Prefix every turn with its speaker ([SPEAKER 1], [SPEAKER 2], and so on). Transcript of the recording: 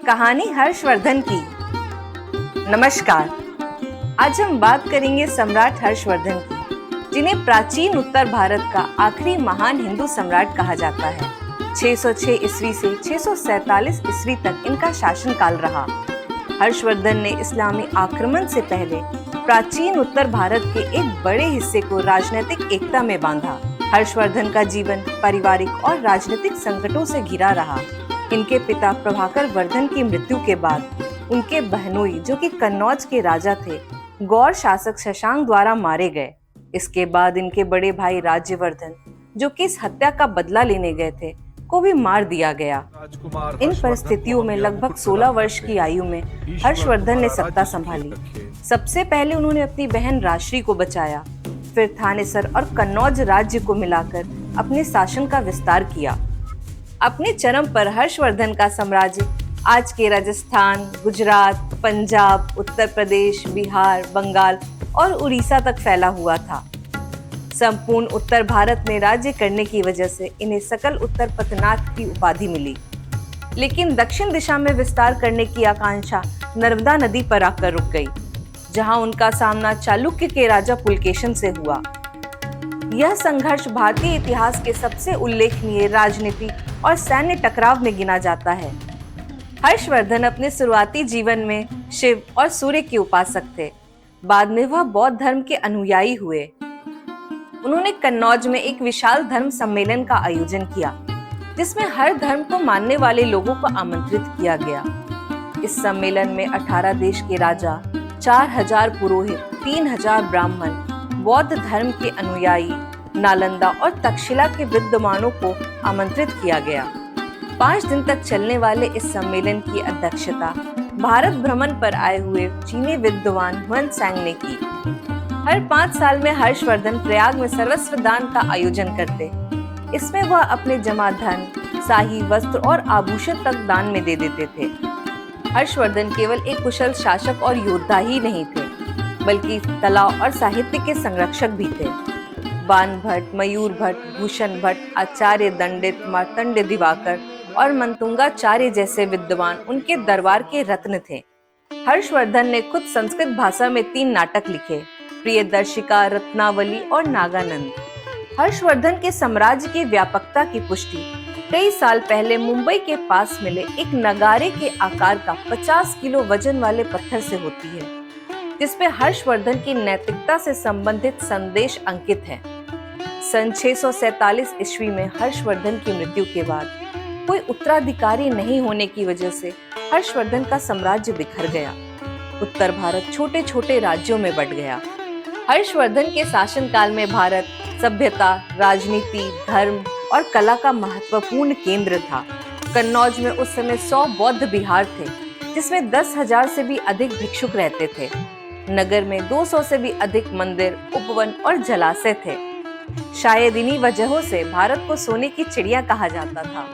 [SPEAKER 1] कहानी हर्षवर्धन की। नमस्कार, आज हम बात करेंगे सम्राट हर्षवर्धन की, जिन्हें प्राचीन उत्तर भारत का आखिरी महान हिंदू सम्राट कहा जाता है। 606 ईस्वी से 647 ईस्वी तक इनका शासनकाल रहा। हर्षवर्धन ने इस्लामी आक्रमण से पहले प्राचीन उत्तर भारत के एक बड़े हिस्से को राजनीतिक एकता में बांधा। हर्षवर्धन का जीवन पारिवारिक और राजनीतिक संकटों से घिरा रहा। इनके पिता प्रभाकर वर्धन की मृत्यु के बाद उनके बहनोई, जो कि कन्नौज के राजा थे, गौड़ शासक शशांक द्वारा मारे गए। इसके बाद इनके बड़े भाई राज्यवर्धन, जो कि इस हत्या का बदला लेने गए थे, को भी मार दिया गया। इन परिस्थितियों में लगभग 16 वर्ष की आयु में हर्षवर्धन ने सत्ता संभाली। सबसे पहले उन्होंने अपनी बहन राजश्री को बचाया, फिर थानेसर और कन्नौज राज्य को मिलाकर अपने शासन का विस्तार किया। अपने चरम पर हर्षवर्धन का साम्राज्य आज के राजस्थान, गुजरात, पंजाब, उत्तर प्रदेश, बिहार, बंगाल और उड़ीसा तक फैला हुआ था। संपूर्ण उत्तर भारत में राज्य करने की वजह से इन्हें सकल उत्तर पथनाथ की उपाधि मिली। लेकिन दक्षिण दिशा में विस्तार करने की आकांक्षा नर्मदा नदी पर आकर रुक गई, जहां उनका सामना चालुक्य के राजा पुलकेशन से हुआ। यह संघर्ष भारतीय इतिहास के सबसे उल्लेखनीय राजनीति और सैन्य टकराव में गिना जाता है। हर्षवर्धन अपने शुरुआती जीवन में शिव और सूर्य के उपासक थे। बाद में वह बौद्ध धर्म के अनुयायी हुए। उन्होंने कन्नौज में एक विशाल धर्म सम्मेलन का आयोजन किया, जिसमें हर धर्म को मानने वाले लोगों को आमंत्रित किया गया। इस सम्मेलन में 18 देश के राजा, 4000 पुरोहित, 3000 ब्राह्मण, बौद्ध धर्म के अनुयायी, नालंदा और तक्षशिला के विद्वानों को आमंत्रित किया गया। 5 दिन तक चलने वाले इस सम्मेलन की अध्यक्षता भारत भ्रमण पर आए हुए चीनी विद्वान हुएनत्सांग ने की। हर 5 साल में हर्षवर्धन प्रयाग में सर्वस्व दान का आयोजन करते। इसमें वह अपने जमा धन, शाही वस्त्र और आभूषण तक दान में दे देते थे। हर्षवर्धन केवल एक कुशल शासक और योद्धा ही नहीं थे, बल्कि कला और साहित्य के संरक्षक भी थे। बाण भट्ट, मयूर भट्ट, भूषण भट्ट, आचार्य दंडित, मार्तंड दिवाकर और मंतुंगाचार्य जैसे विद्वान उनके दरबार के रत्न थे। हर्षवर्धन ने खुद संस्कृत भाषा में 3 नाटक लिखे, प्रियदर्शिका, रत्नावली और नागानंद। हर्षवर्धन के साम्राज्य की व्यापकता की पुष्टि कई साल पहले मुंबई के पास मिले एक नगारे के आकार का 50 किलो वजन वाले पत्थर से होती है, जिसपे हर्षवर्धन की नैतिकता से संबंधित संदेश अंकित है। सन 647 ईस्वी में हर्षवर्धन की मृत्यु के बाद कोई उत्तराधिकारी नहीं होने की वजह से हर्षवर्धन का साम्राज्य बिखर गया। उत्तर भारत छोटे छोटे राज्यों में बंट गया। हर्षवर्धन के शासनकाल में भारत सभ्यता, राजनीति, धर्म और कला का महत्वपूर्ण केंद्र था। कन्नौज में उस समय 100 बौद्ध विहार थे, जिसमें 10,000 से भी अधिक भिक्षुक रहते थे। नगर में 200 से भी अधिक मंदिर, उपवन और जलाशय थे। शायद इन्हीं वजहों से भारत को सोने की चिड़िया कहा जाता था।